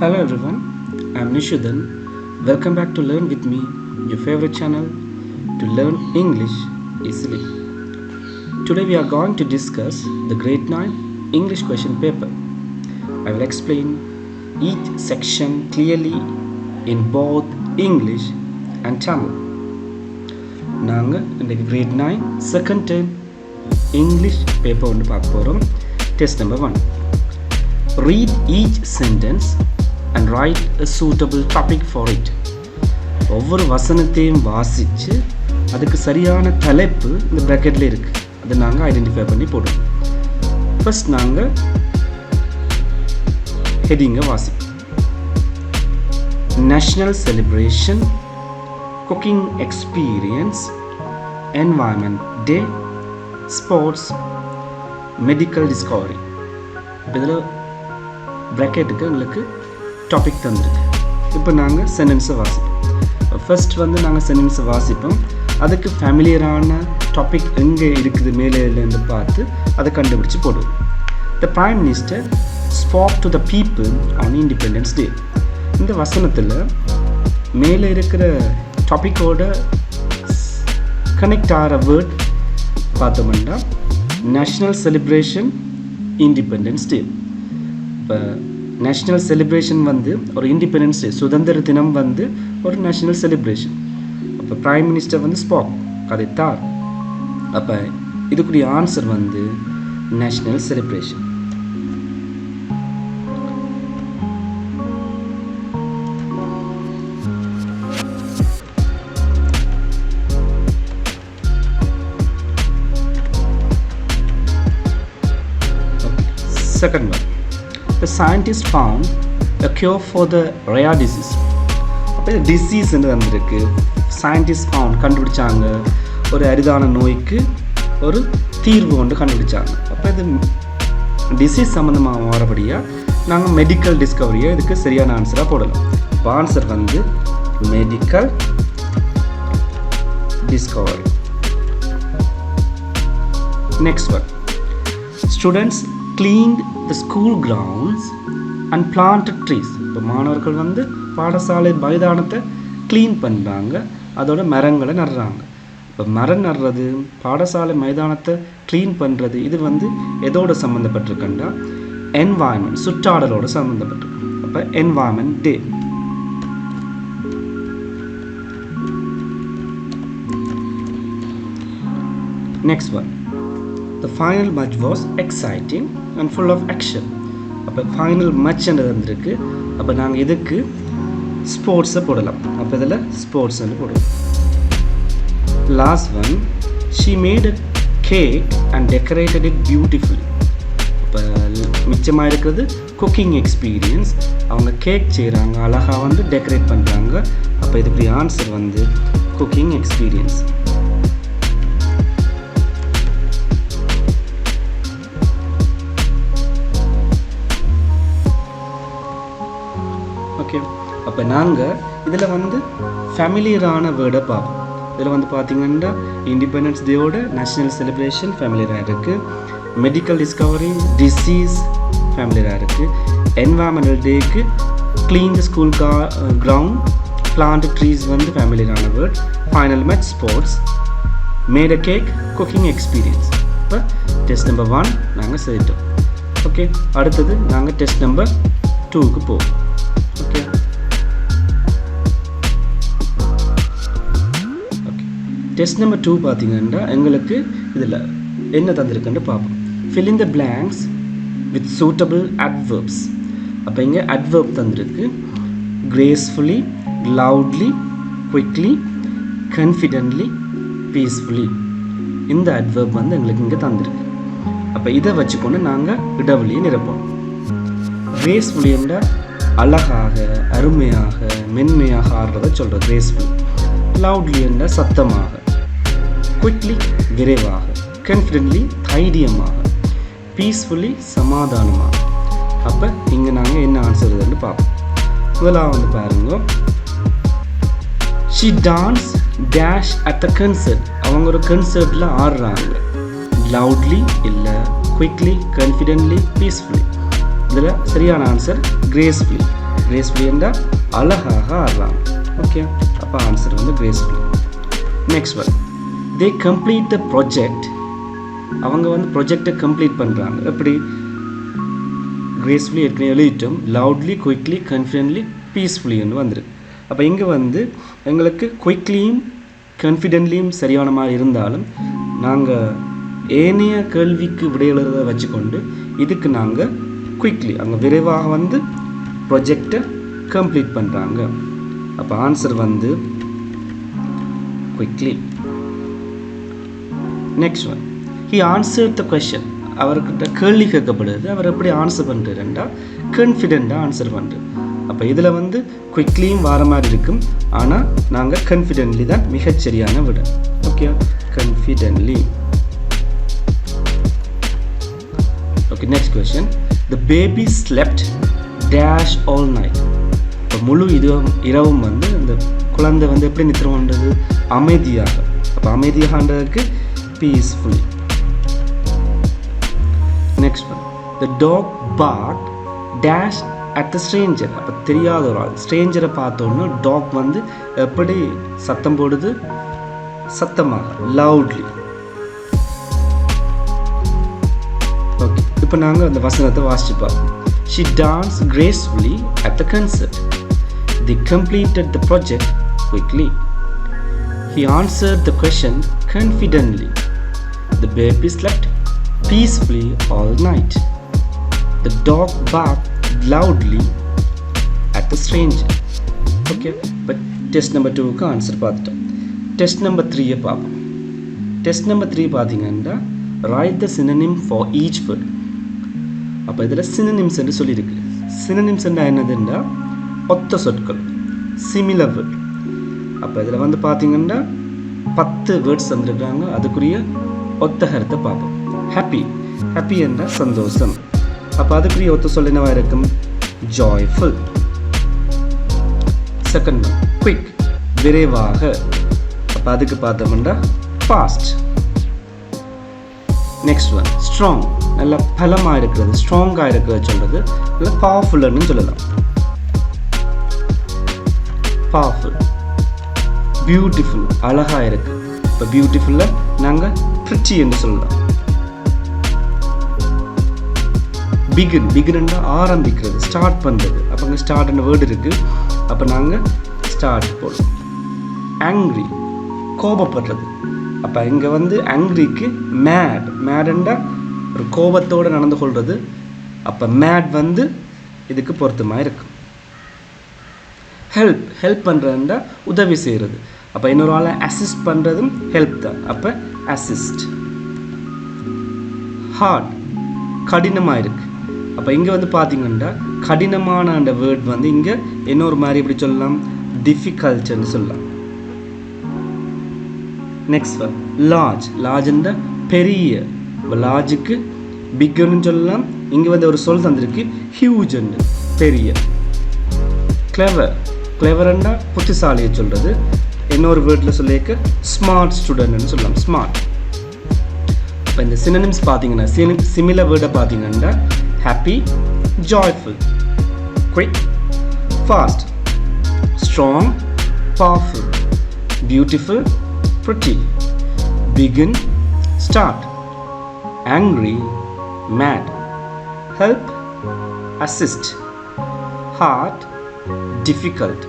Hello everyone, I'm Nishudan. Welcome back to Learn with me, your favorite channel to learn English easily. Today we are going to discuss the grade 9 English question paper. I will explain each section clearly in both English and Tamil. நாங்கள் இன்றைக்கு grade 9 second term English paper ஒன்று பார்க்க போகிறோம். Test number 1. Read each sentence and write a suitable topic for it. ஒவ்வொரு வசனத்தையும் வாசித்து அதுக்கு சரியான தலைப்பு இந்த ப்ராக்கெட்டில் இருக்குது. அதை நாங்கள் ஐடென்டிஃபை பண்ணி போடுவோம். ஃபர்ஸ்ட் நாங்கள் ஹெட்டிங்கை வாசிப்போம். National celebration, cooking experience, environment day, sports, medical discovery. இதில் ப்ராக்கெட்டுக்கு எங்களுக்கு டாபிக் தந்துருக்கு. இப்போ நாங்கள் சென்டென்ஸை வாசிப்போம். ஃபர்ஸ்ட் நாங்கள் சென்டென்ஸை வாசிப்போம். அதுக்கு ஃபேமிலியரான டாபிக் எங்கே இருக்குது மேலேருந்து பார்த்து அதை கண்டுபிடிச்சி போடுவோம். த prime minister spoke to the people on independence day. இந்த வசனத்தில் மேலே இருக்கிற டாப்பிக்கோட கனெக்ட் ஆகிற வேர்ட் பார்த்தோம்னா நேஷ்னல் செலிப்ரேஷன், இண்டிபெண்டன்ஸ் டே. இப்போ நேஷ்னல் செலிப்ரேஷன் ஒரு இண்டிபெண்டன்ஸ் டே, சுதந்திர தினம் ஒரு நேஷ்னல் செலிப்ரேஷன். அப்போ பிரைம் மினிஸ்டர் ஸ்பாக் கதைத்தார். அப்போ இதுக்குரிய answer national celebration. Second one. The scientists found a cure for the rare disease. அப்போ இது டிசீஸ் வந்திருக்கு. சயின்டிஸ்ட் ஃபவுண்ட் கண்டுபிடிச்சாங்க, ஒரு அரிதான நோய்க்கு ஒரு தீர்வு கொண்டு கண்டுபிடிச்சாங்க. அப்போ இது டிசீஸ் சம்மந்தமாக வரபடியாக நாங்கள் மெடிக்கல் டிஸ்கவரியை இதுக்கு சரியான ஆன்சராக போடலாம். இப்போ answer medical Discovery. Next one. Students cleaned the school grounds and planted trees. இப்போ மாணவர்கள் பாடசாலை மைதானத்தை க்ளீன் பண்ணுறாங்க, அதோட மரங்களை நடுறாங்க. இப்போ மரம் நடுறது, பாடசாலை மைதானத்தை க்ளீன் பண்ணுறது, இது எதோட சம்மந்தப்பட்டிருக்குன்னா என்வாயன்மெண்ட், சுற்றாடலோட சம்மந்தப்பட்டிருக்கு. அப்போ environment day. Next one. The final match was exciting and full of action. அப்போ ஃபைனல் மேட்ச்ன்றது வந்திருக்கு. அப்போ நாங்கள் இதுக்கு ஸ்போர்ட்ஸை போடலாம். அப்போ இதில் ஸ்போர்ட்ஸ்ன்னு போடுவோம். Last one. She made a cake and decorated it beautifully. இப்போ மிச்சமாக இருக்கிறது குக்கிங் எக்ஸ்பீரியன்ஸ். அவங்க கேக் செய்கிறாங்க, அழகாக டெக்கரேட் பண்ணுறாங்க. அப்போ இதுக்கு ஆன்சர் குக்கிங் எக்ஸ்பீரியன்ஸ். ஓகே. அப்போ நாங்கள் இதில் ஃபேமிலியரான வேர்டை பார்ப்போம். இதில் பார்த்தீங்கன்னா இண்டிபெண்டன்ஸ் டேயோட நேஷ்னல் செலிப்ரேஷன் ஃபேமிலியராக இருக்குது, மெடிக்கல் டிஸ்கவரி, டிசீஸ் ஃபேமிலியராக இருக்குது, என்வாயன்மெண்டல் டேக்கு clean the school ground, plant trees ஃபேமிலியரான word, final match sports, made a cake, cooking experience. இப்போ டெஸ்ட் நம்பர் 1 நாங்கள் செய்துட்டோம். ஓகே. அடுத்தது நாங்கள் டெஸ்ட் நம்பர் 2க்கு போவோம். ஓகே. டெஸ்ட் நம்பர் 2 பார்த்தீங்கன்னா எங்களுக்கு இதில் என்ன தந்திருக்குன்னு பார்ப்போம். fill in the blanks with suitable adverbs. அப்போ இங்கே adverb தந்திருக்கு. gracefully, loudly, quickly, confidently, peacefully. இந்த adverb எங்களுக்கு இங்கே தந்திருக்கு. அப்போ இதை வச்சுக்கொண்டு நாங்கள் இடவெளியை நிரப்போம். gracefully என்றால் அழகாக, அருமையாக, மென்மையாக ஆடுறத சொல்கிறது கிரேஸ்ஃபுல். லவுட்லி என்ற சத்தமாக, குவிக்லி விரைவாக, கான்ஃபிடென்ட்லி தைரியமாக, பீஸ்ஃபுல்லி சமாதானமாக. அப்போ இங்கே நாங்கள் என்ன ஆன்சர் இதுன்னு பார்ப்போம். முதலாக பாருங்க. She dance dash at the concert. அவங்க ஒரு கன்சர்ட்டில் ஆடுறாங்க. லவுட்லி இல்லை, குவிக்லி, கான்ஃபிடென்ட்லி, பீஸ்ஃபுல்லி. இதில் சரியான ஆன்சர் கிரேஸ்ஃபுல்லி. கிரேஸ்ஃபுல்லி என்றால் அழகாக ஆடுறாங்க. ஓகே, அப்போ ஆன்சர் வந்து gracefully. Next one, they complete the project. அவங்க வந்து ப்ராஜெக்டை கம்ப்ளீட் பண்ணுறாங்க. எப்படி? கிரேஸ்ஃபுல்லி ஏற்கனவே எழுதிட்டோம். லவுட்லி, குயிக்லி, கான்ஃபிடென்ட்லி, பீஸ்ஃபுல்லின்னு வந்துருக்கு. அப்போ இங்கே வந்து எங்களுக்கு குயிக்லியும் கான்ஃபிடென்ட்லியும் சரியான மாதிரி இருந்தாலும் நாங்கள் ஏனைய கேள்விக்கு விடையெழுத வச்சுக்கொண்டு இதுக்கு நாங்கள் குயிக்லி, அங்கே விரைவாக வந்து ப்ராஜெக்டை கம்ப்ளீட் பண்ணுறாங்க. அப்போ ஆன்சர் வந்து quickly. Next one, he answer the question. அவர்கிட்ட கேள்வி கேட்கப்படுது, அவர் எப்படி ஆன்சர் பண்ணுறதுண்டா கான்ஃபிடென்ட்டாக ஆன்சர் பண்ணுறது. அப்போ இதில் வந்து குயிக்லியும் வார மாதிரி இருக்கும், ஆனால் நாங்கள் கான்ஃபிடென்ட்லி தான் மிகச்சரியான விட. Okay, confidently. Okay, next question, the baby slept dash all night. இப்போ முழு இரவும் வந்து அந்த குழந்தை வந்து எப்படி நித்திரம் பண்ணுறது? அமைதியாக. அப்போ அமைதியாகன்றதுக்கு peacefully. Next one, the dog bark dash at the stranger. அப்போ தெரியாத ஒரு ஆள் ஸ்ட்ரேஞ்சரை பார்த்தோன்னா டாக் வந்து எப்படி சத்தம் போடுது? சத்தமாக, லவுட்லி. ஓகே, இப்போ நாங்கள் அந்த வசனத்தை வாசிச்சு பார்ப்போம். She danced gracefully at the concert. They completed the project quickly. He answered the question confidently. The baby slept peacefully all night. The dog barked loudly at the stranger. Okay, but test number 2க்கு answer பார்த்துட்டோம். Test number 3 பார்ப்போம். Test number 3 பார்த்தீங்கன்னா write the synonym for each word. அப்போ இதில் synonyms என்று சொல்லியிருக்கு. Synonyms என்றால் என்னதுன்னா ஒத்த சொற்கள், சிமிலர் வேர்ட். அப்போ இதில் வந்து பார்த்தீங்கன்னா 10 வேர்ட்ஸ் வந்துருக்காங்க. அதுக்குரிய ஒத்த கருத்தை பார்ப்போம். ஹாப்பி, ஹாப்பி என்றால் சந்தோஷம். அப்போ அதுக்குரிய ஒத்த சொல் என்னவாக இருக்கும்? ஜாய்ஃபுல். செகண்ட் ஒன், குயிக், விரைவாக. அப்போ அதுக்கு பார்த்தோம்னா ஃபாஸ்ட். நெக்ஸ்ட் ஒன், ஸ்ட்ராங், நல்ல பலமாக இருக்கிறது, ஸ்ட்ராங்காக இருக்கிறது சொல்கிறது. இல்லை பவர்ஃபுல்லுன்னு சொல்லலாம். பவர்ஃபுல். பியூட்டிஃபுல், அழகாக இருக்குது. இப்போ பியூட்டிஃபுல்ல நாங்கள் ப்ரிட்டி என்று சொல்லலாம். பிகின், பிகின்னா ஆரம்பிக்கிறது, ஸ்டார்ட் பண்ணுறது. அப்போ அங்கே ஸ்டார்ட்னு வேர்டு இருக்குது. அப்போ நாங்கள் ஸ்டார்ட் போடுறோம். ஆங்க்ரி, கோபப்படுறது. அப்போ இங்கே வந்து ஆங்க்ரிக்கு மேட், மேடுண்டா ஒரு கோபத்தோடு நடந்து கொள்வது. அப்போ மேட் வந்து இதுக்கு பொருத்தமாக இருக்கும். ஹெல்ப், ஹெல்ப் பண்ணுறதுண்டா உதவி செய்கிறது. அப்போ இன்னொரு ஆளை அசிஸ்ட் பண்ணுறதும் ஹெல்ப் தான். அப்போ அசிஸ்ட். ஹார்ட், கடினமாக இருக்குது. அப்போ இங்கே வந்து பார்த்தீங்கன்னா கடினமான அந்த வேர்ட் வந்து இங்கே இன்னொரு மாதிரி எப்படி சொல்லலாம்? டிஃபிகல்ட்னு சொல்லலாம். நெக்ஸ்ட் ஒன், லார்ஜ், லார்ஜ்ன்ற பெரிய. இப்போ லார்ஜுக்கு பிக்குன்னு சொல்லலாம். இங்கே வந்து ஒரு சொல் தந்திருக்கு, ஹியூஜ்னு, பெரிய. கிளவர், கிளவர்ன்னா புத்திசாலியை சொல்கிறது. இன்னொரு வேர்டில் சொல்லியிருக்க ஸ்மார்ட் ஸ்டூடெண்ட்னு சொல்லலாம், ஸ்மார்ட். இப்போ இந்த சினனிம்ஸ் பார்த்தீங்கன்னா சிமிலர் வேர்டை பார்த்தீங்கன்னா happy, joyful, quick, fast, strong, powerful, beautiful, pretty, begin, start, angry, mad, help, assist, hard, difficult,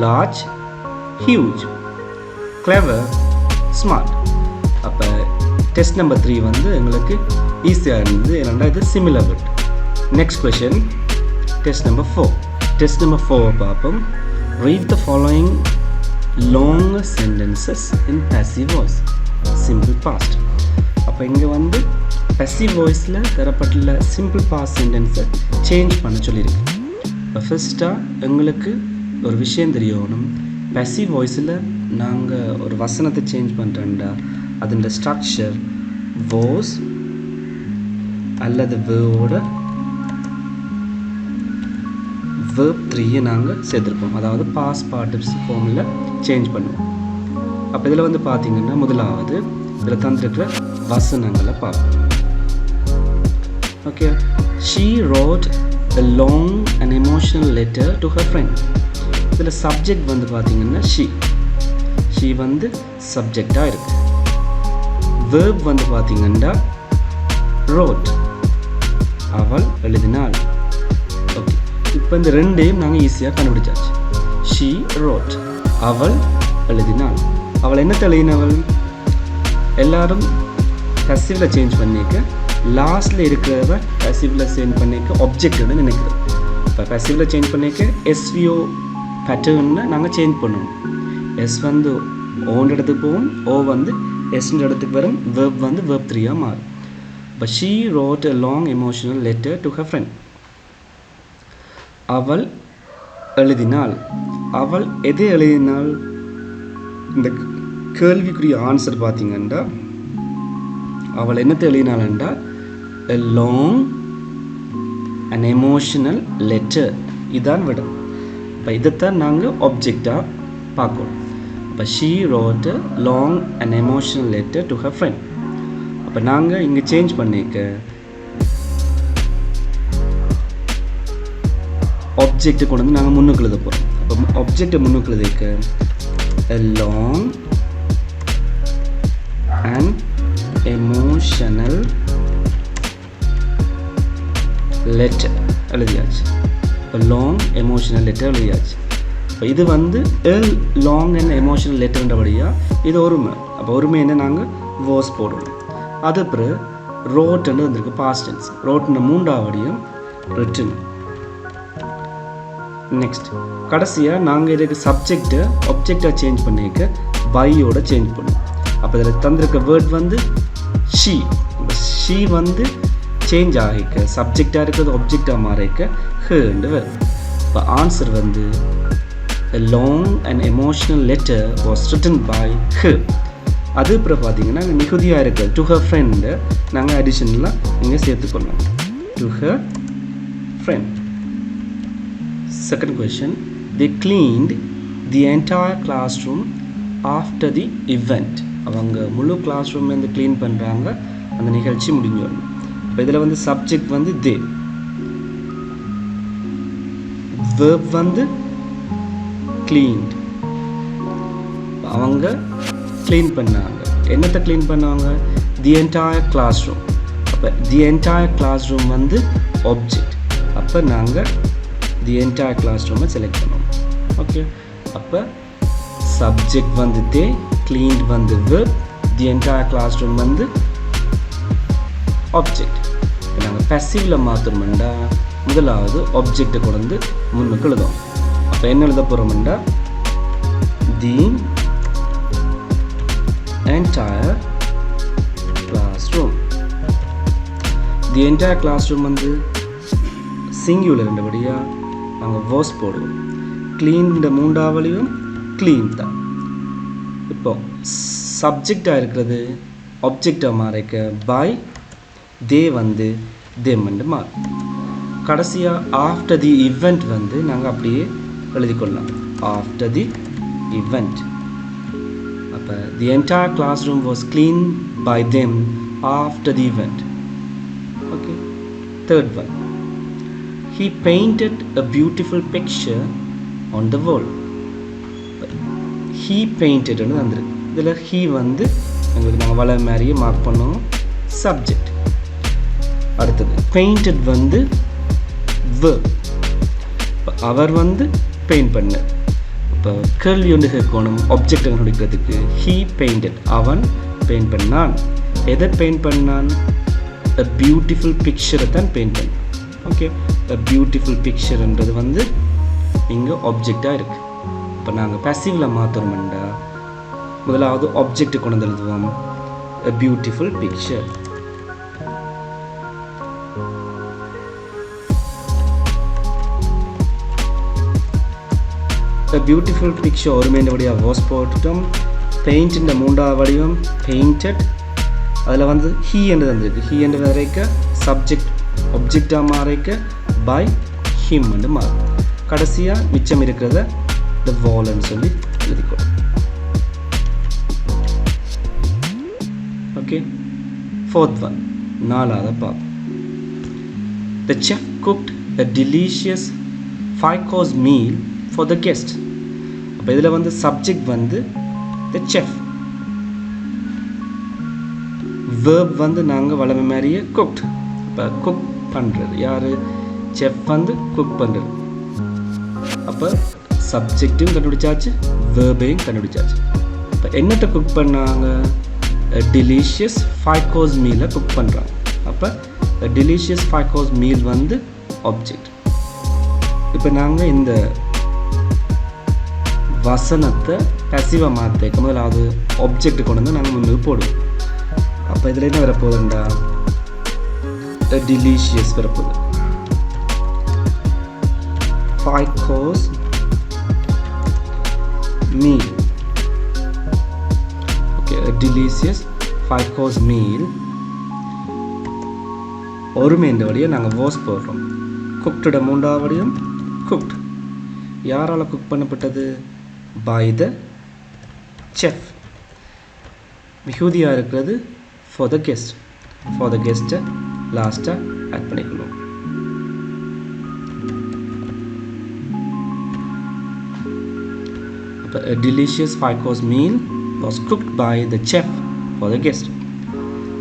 large, huge, clever, smart. அப்போ டெஸ்ட் நம்பர் 3 வந்து எங்களுக்கு ஈஸியாக இருந்தது. ஏன்னா இது similar word. Next question, test number 4. Test number 4 பார்ப்போம். Read the following long sentences in passive voice, simple past. அப்போ இங்கே வந்து passive voiceல தரப்பட்டுள்ள சிம்பிள் பாஸ்ட் சென்டென்ஸை சேஞ்ச் பண்ண சொல்லியிருக்கு. இப்போ ஃபர்ஸ்ட்டாக எங்களுக்கு ஒரு விஷயம் தெரியணும். passive voiceல நாங்கள் ஒரு வசனத்தை சேஞ்ச் பண்ணுறோம்டா அதோட ஸ்ட்ரக்சர் வாஸ் அல்லது வேர்வோட வேர்ப் 3 நாங்கள் சேர்த்துருப்போம். அதாவது பாஸ்ட் பார்ட்டிசிபிள் ஃபார்மில் சேஞ்ச் பண்ணுவோம். அப்போ இதில் வந்து பார்த்தீங்கன்னா முதலாவது இதில் தந்திருக்கிற வசனங்களை பார்ப்போம். Okay, she wrote a long and emotional letter to her friend. இதில் சப்ஜெக்ட் வந்து பார்த்தீங்கன்னா she வந்து சப்ஜெக்டாக இருக்கு. verb வந்து பார்த்தீங்கன்னா wrote, அவள் எழுதினாள். ஓகே, இப்போ இந்த ரெண்டையும் நாங்கள் ஈஸியாக கண்டுபிடிச்சாச்சு. she wrote, அவள் எழுதினாள். அவள் என்ன எழுதினவள்? எல்லாரும் பசிவில் சேஞ்ச் பண்ணிக்க, லாஸ்ட்டில் இருக்கிறத பசிவில் சேஞ்ச் பண்ணிக்க ஆப்ஜெக்ட்னு நினைக்கிறோம். இப்போ பசிவில் சேஞ்ச் பண்ணிக்க எஸ்விஓ பேட்டர்ன்னு நாங்கள் சேஞ்ச் பண்ணணும். எஸ் வந்து ஓன்ற இடத்துக்கு போகும், ஓ வந்து எஸ்ன்ற இடத்துக்கு வரும், verb வந்து verb 3 மாறும். இப்போ she wrote a long emotional letter to her friend. அவள் எழுதினாள். அவள் எதை எழுதினாள்? இந்த கேள்விக்குரிய ஆன்சர் பார்த்தீங்கன்னா அவள் என்னத்தை எழுதினாள்ண்டா a long an emotional letter. இதான் விட. இப்போ இதைத்தான் நாங்கள் ஆப்ஜெக்டாக பார்க்கணும். இப்போ she wrote a long an emotional letter to her friend. அப்போ நாங்கள் இங்கே சேஞ்ச் பண்ணிக்க ஆப்ஜெக்டை கொண்டு வந்து நாங்கள் முன்னுக்கு எழுத போகிறோம். அப்போ ஆப்ஜெக்டை முன்னுக்கு எழுதிக்க a long an emotional letter எழுதியாச்சு. இப்போ லாங் எமோஷனல் லெட்டர் எழுதியாச்சு. இப்போ இது வந்து லாங் அண்ட் எமோஷனல் லெட்டர்ன்றபடியாக இது ஒருமை. அப்போ ஒருமை என்ன நாங்கள் வேர்ஸ் போடணும். அது பிறகு ரோட்டுன்னு வந்திருக்கு, பாஸ்ட் டென்ஸ். ரோட்டுன்னு 3ஆவடியும் ரிட்டன். நெக்ஸ்ட் கடைசியாக நாங்கள் இதுக்கு சப்ஜெக்டை ஆப்ஜெக்டாக சேஞ்ச் பண்ணிக்க பையோட சேஞ்ச் பண்ணுவோம். அப்போ இதில் தந்திருக்க வேர்ட் வந்து ஷீ வந்து சேஞ்ச் ஆகிக்க, சப்ஜெக்டாக இருக்கிறது ஆப்ஜெக்டாக மாறிக்க ஹேண்டு வரும். இப்போ ஆன்சர் வந்து a long and emotional letter was written by her. அது அப்புறம் பார்த்தீங்கன்னா மிகுதியாக இருக்குது to her friend நாங்கள் அடிஷனலாக இங்கே சேர்த்துக்கொள்ளலாம் to her friend. Second question, they cleaned the entire classroom after the event. அவங்க முழு கிளாஸ் ரூம்லேருந்து க்ளீன் பண்ணுறாங்க, அந்த நிகழ்ச்சி முடிஞ்சு வரணும். இப்போ இதில் வந்து சப்ஜெக்ட் வந்து தே, verb வந்து cleaned. அவங்க க்ளீன் பண்ணாங்க. என்னத்தை க்ளீன் பண்ணாங்க? The entire class room. அப்போ தி என்டையர் கிளாஸ் ரூம் வந்து ஆப்ஜெக்ட். அப்போ நாங்கள் தி என்டையர் கிளாஸ் ரூமை செலக்ட் பண்ணுவோம். ஓகே, அப்போ சப்ஜெக்ட் வந்து தே, cleaned வந்து verb, the entire classroom வந்து object. இப்போ நாங்கள் passiveல மாற்றணும்டா முதலாவது ஆப்ஜெக்டை கொண்டு முன்னுக்கு எழுதுவோம். அப்போ என்ன எழுத போகிறோம்டா the entire classroom. the entire classroom வந்து சிங்குலர் ரெண்டபடியாக நாங்கள் வேர்ஸ் போடுவோம். க்ளீன்ட 3ஆவளியும் க்ளீன் தான். இப்போ சப்ஜெக்டாக இருக்கிறது ஆப்ஜெக்டாக மாறிக்க பை, தே வந்து தெம்மெண்டு மாறும். கடைசியாக ஆஃப்டர் தி இவெண்ட் வந்து நாங்கள் அப்படியே எழுதிக்கொள்ளலாம் ஆஃப்டர் தி இவெண்ட். அப்போ the entire class room was clean by them after the event. Okay, third one, he painted a beautiful picture on the wall. he painted ன்னு வந்துருக்கு. இதில் he வந்து எங்களுக்கு நாங்கள் வள மாதிரியே மார்க் பண்ணோம் சப்ஜெக்ட். அடுத்தது painted வந்து verb. இப்போ அவர் வந்து பெயிண்ட் பண்ணார். இப்போ கேள்வி ஒன்று கேட்கணும் ஆப்ஜெக்ட் கண்டுபிடிக்கிறதுக்கு. he painted, அவன் பெயிண்ட் பண்ணான். எதை பெயிண்ட் பண்ணான்? a beautiful picture தான் பெயிண்ட் பண்ணான். ஓகே, a beautiful pictureன்றது வந்து இங்கே ஆப்ஜெக்டாக இருக்குது. இப்போ நாங்கள் பேசிவில் மாற்றணும்டா முதலாவது ஆப்ஜெக்டை கொண்டு எழுதுவோம் a beautiful picture. a beautiful picture ஒருமையின் வடிவாக வாஸ் போட்டுட்டோம். பெயிண்ட்ன்ற 3ஆவது வடிவம் பெயிண்டட். அதில் வந்து he என்று தந்திருக்கு. he என்று வரைக்க சப்ஜெக்ட் ஆப்ஜெக்டாக மாறிக்க பை him என்று மாறும். கடைசியாக மிச்சம் இருக்கிறத the wallன்னு சொல்லி எழுதிக்கணும். ஓகே, ஃபோர்த் ஒன், 4ஆவது பார்ப்போம். the chef cooked a delicious 5-course meal for the guest. அப்போ இதில் வந்து சப்ஜெக்ட் வந்து the chef, verb வந்து நாங்கள் வளமை மாதிரியே cooked. இப்போ குக் பண்ணுறது யார்? செஃப் வந்து குக் பண்ணுறது. அப்போ சப்ஜெக்டையும் கண்டுபிடிச்சாச்சு, வேர்பையும் கண்டுபிடிச்சாச்சு. இப்போ என்னத்தை குக் பண்ணாங்க? டெலிஷியஸ் 5-course மீலை குக் பண்ணுறாங்க. அப்போ டெலிஷியஸ் 5-course மீல் வந்து ஆப்ஜெக்ட். இப்போ நாங்கள் இந்த வசனத்தை பசிவாக மாற்றிக்க முதலாவது ஆப்ஜெக்ட் கொண்டு வந்து நாங்கள் முன்னுக்கு போடுவோம். அப்போ இதில் என்ன வரப்போகுதுண்டா? டெலிஷியஸ் வரப்போகுது. 5-course meal. Okay, a delicious 5-course meal. ஒரு மெயின் வழியை நாங்கள் வாஸ் போடுறோம். குக்ட மூன்றாவது வழியும் குக்ட். யாரால் குக் பண்ணப்பட்டது? By the chef. மிகுதியாக இருக்கிறது for the guest. for the guest லாஸ்ட்டாக ஆட் பண்ணிக்கணும். A delicious 5-course meal was cooked by the chef for the guest.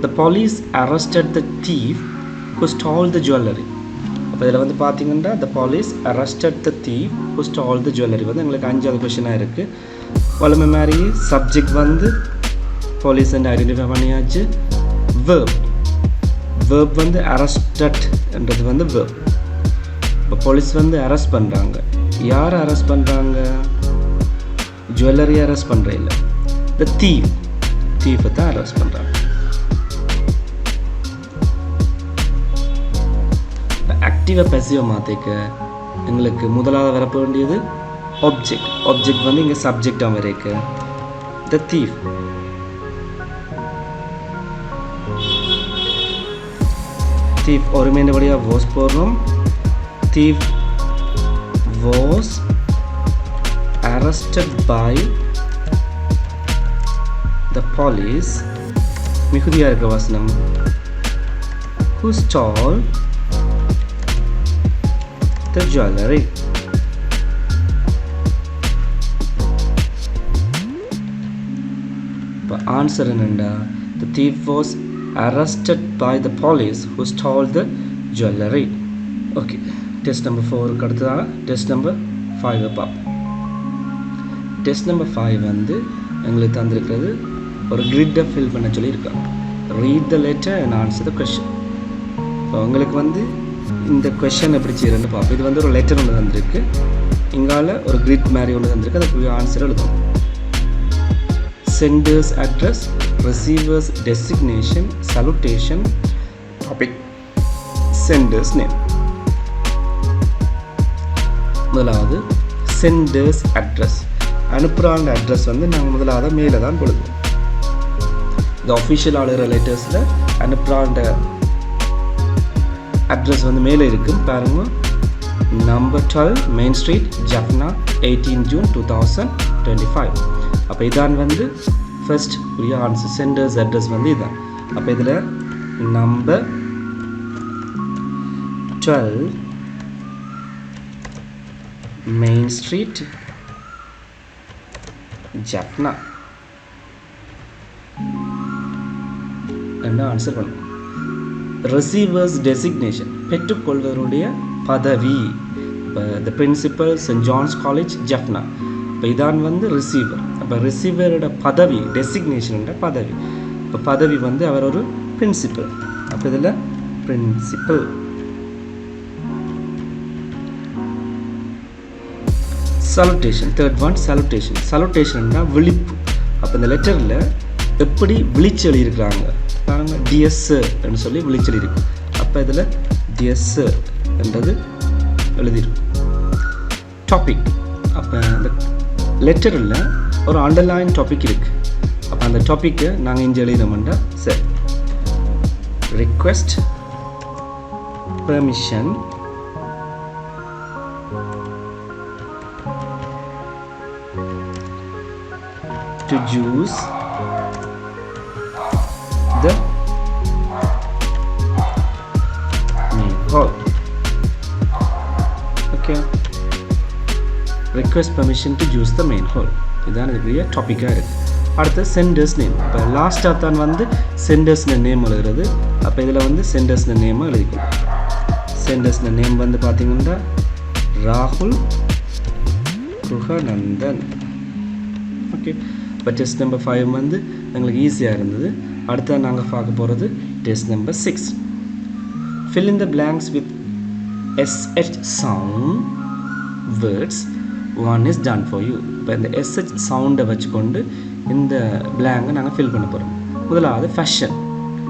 The police arrested the thief who stole the jewelry. அப்போ இதில் வந்து பார்த்தீங்கன்னா the police arrested the thief who stole the jewelry வந்து எங்களுக்கு 5வது கொஷனாக இருக்குது. வளமை மாதிரி சப்ஜெக்ட் வந்து போலீஸ் ஐடென்டிஃபை பண்ணியாச்சு. verb வந்து arrested என்றது வந்து verb. இப்போ போலீஸ் வந்து அரெஸ்ட் பண்ணுறாங்க. யார் அரெஸ்ட் பண்ணுறாங்க? ஜுவல்லரி அரெஸ்ட் பண்ணுற இல்லை, த தீஃபை தான் அரெஸ்ட் பண்ணுறாங்க. ஆக்டிவாக பேசிவாக மாற்றிக்க எங்களுக்கு முதலாவது வரப்போ வேண்டியது ஆப்ஜெக்ட் வந்து இங்கே சப்ஜெக்டாக வரைக்க த தீஃப். ஒரு மெயின் வழியாக வாஸ் போடுறோம். Thief was arrested by the police. மிகுதியாக இருக்கிற வசனம் who stole the jewelry. இப்போ ஆன்சர் என்னண்டா? the thief was arrested by the police who stole the jewelry. Okay, test number 4க்கு அடுத்ததாக டெஸ்ட் நம்பர் 5 பார்ப்போம். டெஸ்ட் நம்பர் 5 வந்து எங்களுக்கு தந்திருக்கிறது ஒரு கிரிட்டை ஃபில் பண்ண சொல்லியிருக்காங்க. Read the letter and answer the question. இப்போ உங்களுக்கு வந்து இந்த கொஷன் எப்படி செய்யறதுன்னு பார்ப்போம். இது வந்து ஒரு லெட்டர் ஒன்று தந்திருக்கு, இங்கால ஒரு கிரிட் மாதிரி ஒன்று தந்திருக்கு. அதுக்கு ஆன்சர் எழுதணும். Sender's address, receiver's designation, salutation, topic, sender's name. முதலாவது சென்டர்ஸ் அட்ரஸ். அனுப்புகிறாண்ட அட்ரஸ் வந்து நாங்கள் முதலாவது மேலே தான் கொடுக்குறோம். இந்த அஃபிஷியல் ஆளுகிற லெட்டர்ஸில் அனுப்புகிறாண்ட அட்ரஸ் வந்து மேலே இருக்கும் பாருங்க. Number 12 main street, Jaffna, 18 June 2025. அப்போ இதான் வந்து ஃபர்ஸ்ட் உரிய ஆன்சர். சென்டர்ஸ் அட்ரஸ் வந்து இதான். அப்போ இதில் நம்பர் 12 மெயின் ஸ்ட்ரீட், ஜஃப்னா என்ன ஆன்சர் பண்ணும். ரிசீவர்ஸ் டெசிக்னேஷன், பெற்றுக்கொள்வருடைய பதவி. இப்போ the principal saint John's college, Jaffna. இப்போ இதான் வந்து ரிசீவர். அப்போ ரிசீவரோட பதவி, டெசிக்னேஷனோட பதவி. இப்போ பதவி வந்து அவர் ஒரு பிரின்சிபல். அப்போ இதில் principal. Salutation, third one salutation. சலுட்டேஷன்னா விழிப்பு. அப்போ இந்த லெட்டரில் எப்படி விழிச்சு எழுதியிருக்கிறாங்க பாருங்க. டிஎஸ் சொல்லி விழிச்சு எழுதியிருக்கு. அப்போ இதில் டிஎஸ் என்றது எழுதியிருக்கு. டாபிக், அப்போ அந்த லெட்டரில் ஒரு அண்டர்லைன் டாபிக் இருக்குது. அப்போ அந்த டாப்பிக்கை நாங்கள் இங்கே எழுதினோம்னா சரி. Request permission to use the main hall. Okay, request permission to use the main hall. இதான் இதுக்குரிய டாப்பிக்காக இருக்குது. அடுத்து சென்டர்ஸ் நேம். இப்போ லாஸ்ட்டாக தான் வந்து சென்டர்ஸ் நேம் எழுதுறது. அப்போ இதில் வந்து சென்டர்ஸ் நேமாக எழுதிக்கலாம். சென்டர்ஸ் நேம் வந்து பார்த்தீங்கன்னா ராகுல் குஹநந்தன். ஓகே, இப்போ டெஸ்ட் நம்பர் 5 வந்து எங்களுக்கு ஈஸியாக இருந்தது. அடுத்த நாங்கள் பார்க்க போகிறது test number 6. fill in the blanks with sh sound words. One is done for you. இப்போ இந்த sh சவுண்டை வச்சுக்கொண்டு இந்த பிளாங்கை நாங்கள் ஃபில் பண்ண போகிறோம். முதலாவது ஃபேஷன்.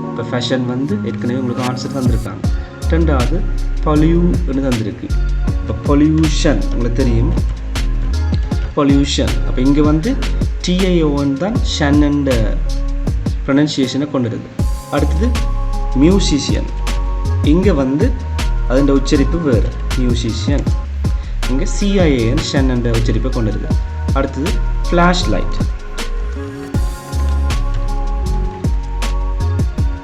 இப்போ ஃபேஷன் வந்து ஏற்கனவே உங்களுக்கு ஆன்சர் தந்திருக்காங்க. ரெண்டாவது பொல்யூன்னு தந்திருக்கு. இப்போ பொல்யூஷன் உங்களுக்கு தெரியும், பொல்யூஷன். அப்போ இங்கே வந்து TION தான் ஷன்ன்ற ப்ரொனன்சியேஷனை கொண்டு இருக்குது. அடுத்தது மியூசிஷியன். இங்கே வந்து அதோட உச்சரிப்பு வேறு, மியூசிஷியன். இங்கே CIAN ஷன்ன்ற உச்சரிப்பை கொண்டு இருக்குது. அடுத்தது ஃப்ளாஷ் லைட்.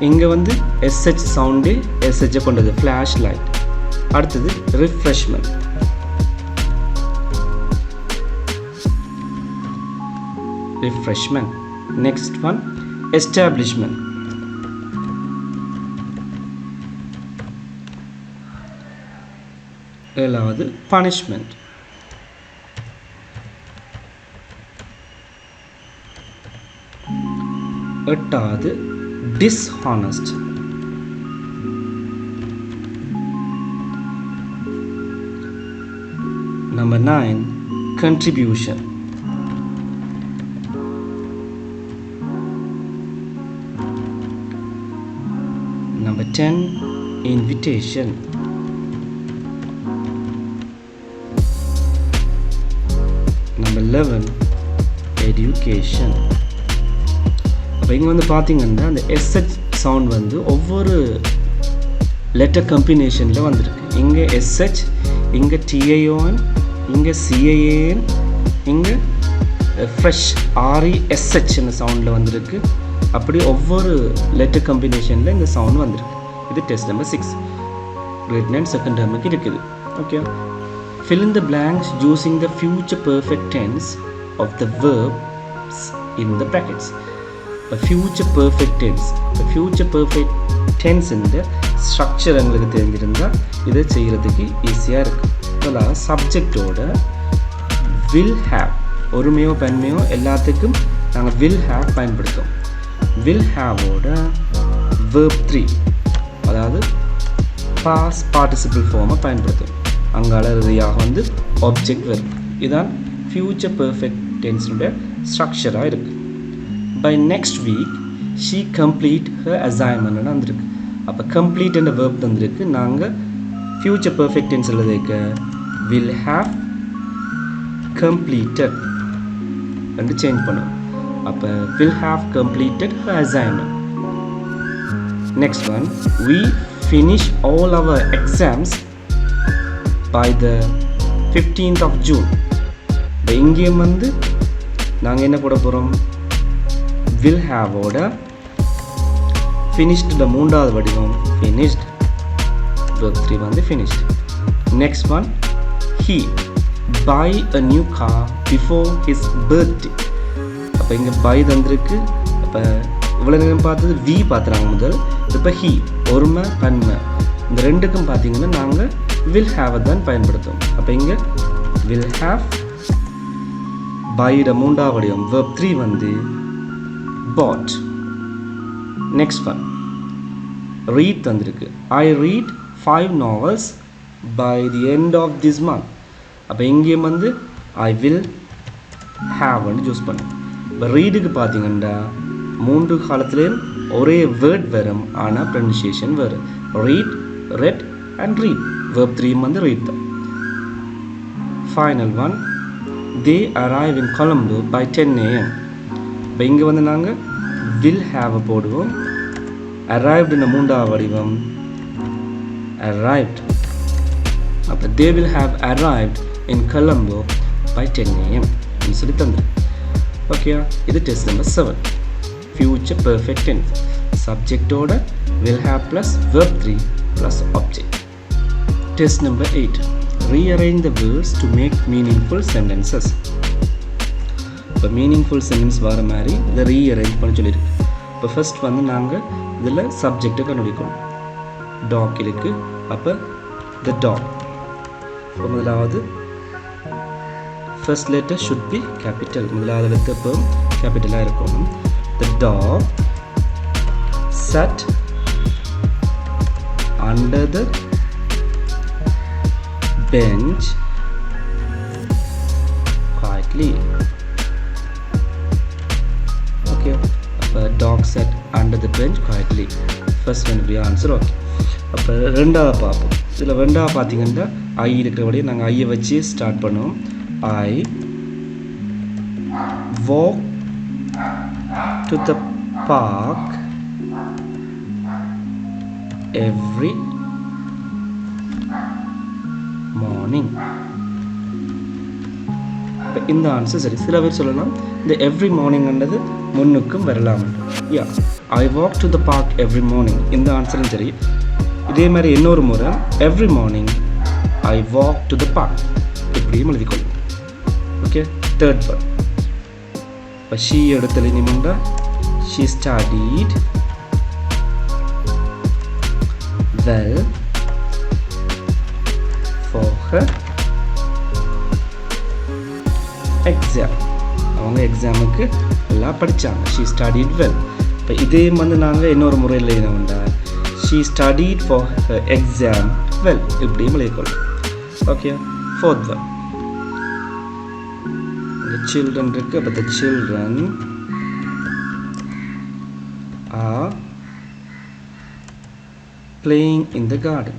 இங்கே வந்து SH சவுண்டு SH கொண்டது, ஃப்ளாஷ் லைட். அடுத்தது refreshment. Refreshment. Next one establishment. ஏழாவது பனிஷ்மெண்ட். எட்டாவது dishonest. Number 9 contribution. Number 10 invitation. Number 11 education. அப்போ இங்கே வந்து பார்த்தீங்கன்னா அந்த SH சவுண்ட் வந்து ஒவ்வொரு லெட்டர் கம்பினேஷனில் வந்துருக்கு. இங்கே SH, இங்கே TION, இங்கே CIAN, இங்கே ஃப்ரெஷ் RESH இந்த சவுண்டில் வந்திருக்கு. அப்படி ஒவ்வொரு லெட்டர் கம்பினேஷனில் இந்த சவுண்ட் வந்திருக்கு. இது டெஸ்ட் நம்பர் 6. கிரேட் 9 செகண்ட் டேர்முக்கு இருக்குது. Okay, fill in the blanks using the future perfect tense of the verbs in the brackets. A future perfect tense. The future perfect tense இந்த structure எங்களுக்கு தெரிஞ்சிருந்தால் இதை செய்கிறதுக்கு ஈஸியாக இருக்குது. இப்போலாம் சப்ஜெக்டோட வில் ஹேவ், ஒருமையோ பன்மையோ எல்லாத்துக்கும் நாங்கள் வில் ஹேவ் பயன்படுத்தோம். வில் ஹேவோட verb 3, அதாவது பாஸ் பார்ட்டிசிபிள் ஃபார்மை பயன்படுத்தும். அங்கால இறுதியாக வந்து ஆப்ஜெக்ட் verb. இதுதான் ஃபியூச்சர் பெர்ஃபெக்ட் டென்ஸுடைய ஸ்ட்ரக்சராக இருக்குது. By next week she complete her assignment வந்திருக்கு. அப்போ கம்ப்ளீட் என்ற verb தந்திருக்கு. நாங்கள் ஃபியூச்சர் பெர்ஃபெக்ட் டென்ஸ் எழுதிக்க will have completed என்று சேஞ்ச் பண்ணுவோம். அப்போ will have completed her assignment. Next one, we finish all our exams by the 15th of June. இப்போ இங்கேயும் வந்து நாங்கள் என்ன போட போகிறோம், will have ஓட finished the மூன்றாவது வடிவம் finished, verb 3 வந்து finished. Next one, he buy a new car before his birthday. அப்போ இங்கே buy தந்திருக்கு. அப்போ இவ்வளோ நேரம் பார்த்தது we பார்த்துறாங்க முதல். இப்போ he ஒருமை பன்மை இந்த ரெண்டுக்கும் பார்த்தீங்கன்னா நாங்கள் will have தான் பயன்படுத்தும். அப்போ இங்கே will have buyட மூன்றாவது வடிவம் verb 3 வந்து bought. Next one, read தந்திருக்கு. I read 5 novels by the end of this month. அப்போ இங்கேயும் வந்து I will have யூஸ் பண்ணும். இப்போ ரீடுக்கு பார்த்தீங்கன்னா மூன்று காலத்துலேயும் ஒரே வேர்ட் வரும், ஆனால் ப்ரொனன்சியேஷன் வரும். read, read and read. verb 3 வந்து read தான். Final one, they arrive in Colombo by 10 AM. இப்போ இங்கே வந்து நாங்கள் will have போடுவோம். arrived in மூன்றாவது வடிவம் arrived. அப்போ they will have arrived in Colombo by 10 AM ன்னு சொல்லி தந்துரு. ஓகேயா, இது test number 7. Future perfect tense சப்ஜெக்டோட will have plus verb 3 plus object. Test number 8, rearrange the words to make meaningful sentences. இப்போ மீனிங்ஃபுல் சென்டென்ஸ் வர மாதிரி இதை ரீஅரேஞ்ச் பண்ண சொல்லியிருக்கு. இப்போ ஃபர்ஸ்ட் வந்து நாங்கள் இதில் சப்ஜெக்டை கண்டுபிடிக்கணும். டாக் இருக்குது. அப்போ த டாக். இப்போ முதலாவது first letter should be capital. முதலாவது எழுத்து இப்போ கேபிட்டலாக இருக்கணும். த talk sat under the bench quietly. Okay, அப்போ dog sat under the bench quietly. First one be answer. Okay, அப்போ ரெண்டாவது பார்ப்போம். இதில் ரெண்டாவது பார்த்தீங்கன்னா ஐ இருக்கிறபடியே நாங்கள் ஐயை வச்சு ஸ்டார்ட் பண்ணுவோம். I walk to the park every morning. இந்த ஆன்சர் சரி. சில பேர் சொல்லலாம் இந்த எவ்ரி மார்னிங்ன்றது முன்னுக்கும் வரலாம். Yeah, I walk to the park every morning. இந்த ஆன்சரும் சரி. இதே மாதிரி இன்னொரு முறை every morning I walk to the park இப்படியும் எழுதிக்கொள்ளும். Okay, third one. இப்போ ஷீ இடத்துல நிமிண்டா she studied well for her exam. அவங்க எக்ஸாமுக்கு நல்லா படித்தாங்க. she studied well. இப்போ இதே வந்து நாங்கள் இன்னொரு முறையில் என்னவெண்டா she studied for her exam well இப்படியும் எழுதிக்கொள்ளும். Okay, fourth one. இந்த children இருக்கு. அப்போ the children are playing in the garden.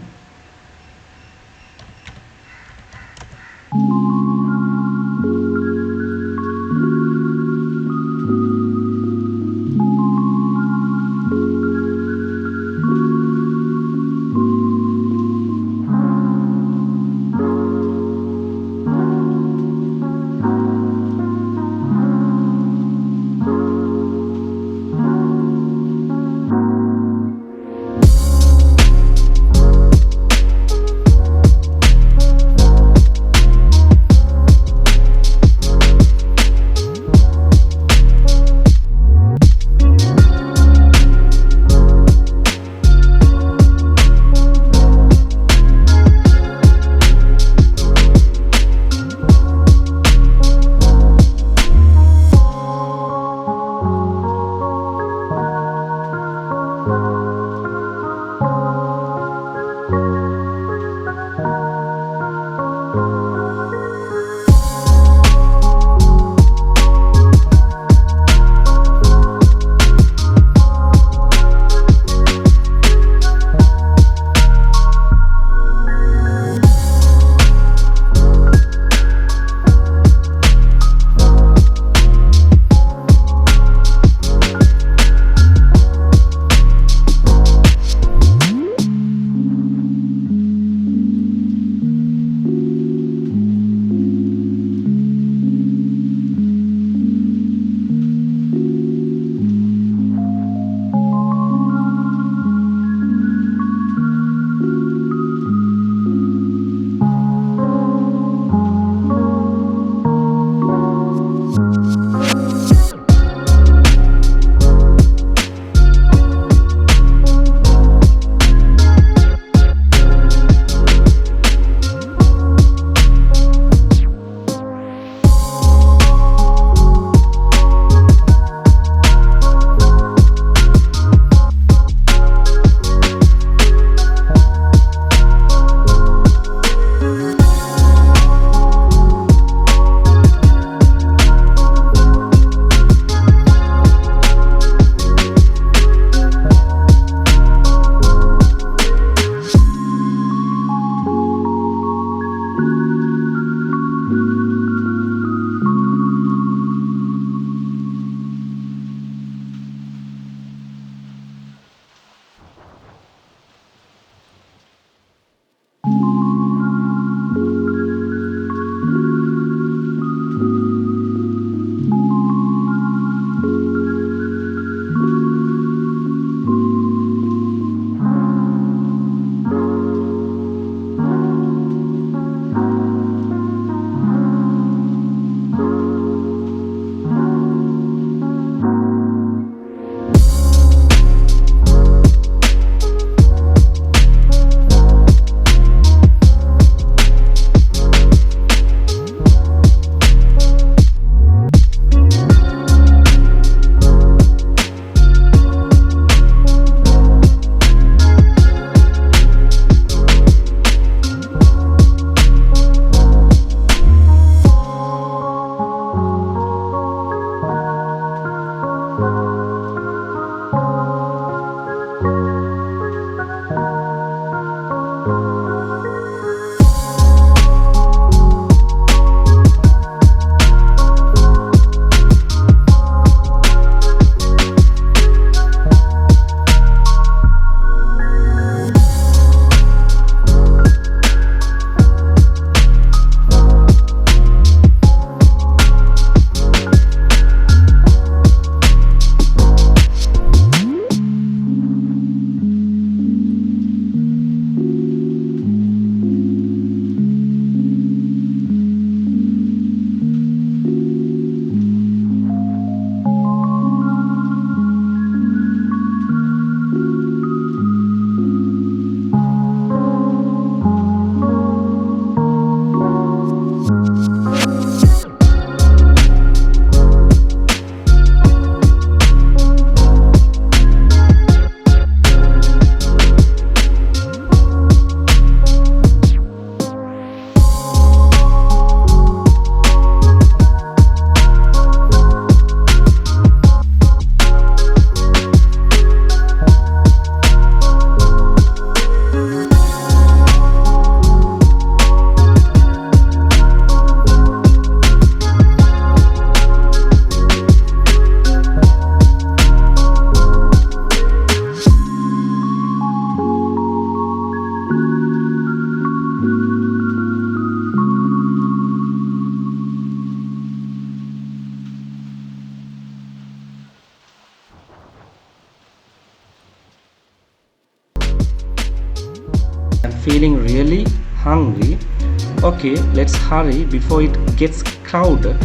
hungry. Okay, let's hurry before it gets crowded.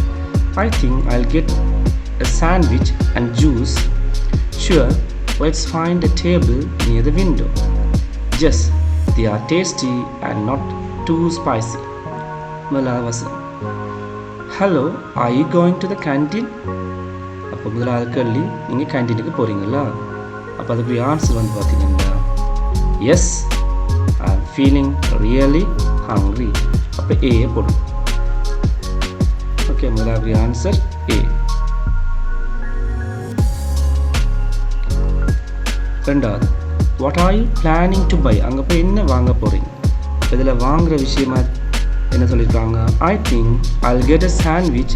I think I'll get a sandwich and juice. Sure, let's find a table near the window. Yes, they are tasty and not too spicy. முதலாவது வசனம். Hello, are you going to the canteen? அப்போ முதலாவது கேள்வி, நீங்கள் கேன்டீனுக்கு போகிறீங்களா? அப்போ அதுக்குரிய answer வந்து பார்த்தீங்கன்னா எஸ், ஐ ஆம் ஃபீலிங் ரியலி ஹங்க்ரி. அப்போ ஏ போடும். ஓகே, முதலாவது ஆன்சர் ஏ. ரெண்டாவது, what are you planning to buy? அங்கே போய் என்ன வாங்க போகிறீங்க? இதில் வாங்குகிற விஷயமா என்ன சொல்லியிருக்காங்க? I think I will get a sandwich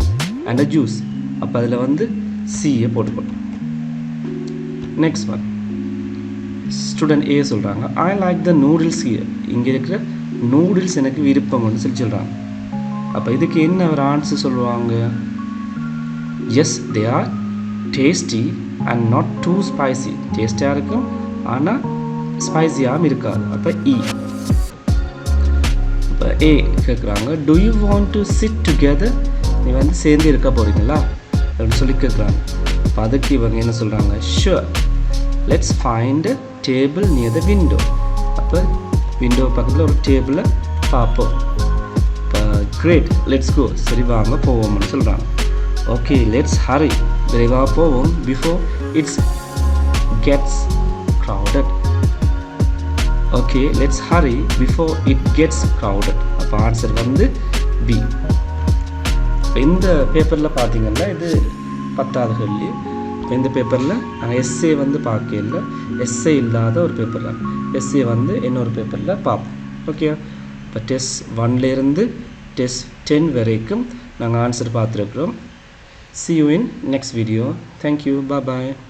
and a juice. அப்போ அதில் வந்து சியை போட்டுக்கணும். நெக்ஸ்ட் ஒன், ஸ்டூடெண்ட் ஏ சொல்கிறாங்க I like the noodles here. இங்கே இருக்கிற நூடுல்ஸ் எனக்கு விருப்பம்னு சொல்லி சொல்கிறாங்க. அப்போ இதுக்கு என்ன ஒரு ஆன்சர் சொல்லுவாங்க? Yes, they are tasty and not too spicy. டேஸ்டியாக இருக்கும் ஆனால் ஸ்பைசியாகவும் இருக்காது. அப்போ இ. இப்போ ஏ கேட்குறாங்க to you want to sit together? நீ வந்து சேர்ந்து இருக்க போகிறீங்களா அப்படின்னு சொல்லி கேட்குறாங்க. அப்போ அதுக்கு இவங்க என்ன சொல்கிறாங்க? Sure, let's find a table near the window. அப்போ விண்டோ பக்கத்தில் ஒரு டேபிளை பார்ப்போம். இப்போ கிரேட், லெட்ஸ் கோ. சரி வாங்க போவோம்னு சொல்கிறாங்க. ஓகே, லெட்ஸ் ஹரி, விரைவாக போவோம். Before it's gets crowded. Okay, let's Hari before it gets crowded. அப்போ ஆன்சர் வந்து பி. இந்த பேப்பரில் பார்த்தீங்கன்னா இது 10வது கேள்வி. இப்போ இந்த பேப்பரில் நாங்கள் எஸ்ஏ வந்து பார்க்கல, எஸ்ஏ இல்லாத ஒரு பேப்பரில் எஸ்ஏ வந்து இன்னொரு பேப்பரில் பார்ப்போம். ஓகே, இப்போ டெஸ்ட் 1லேருந்து டெஸ்ட் 10 வரைக்கும் நாங்கள் ஆன்சர் பார்த்துருக்குறோம். See you in next video. Thank you. Bye bye.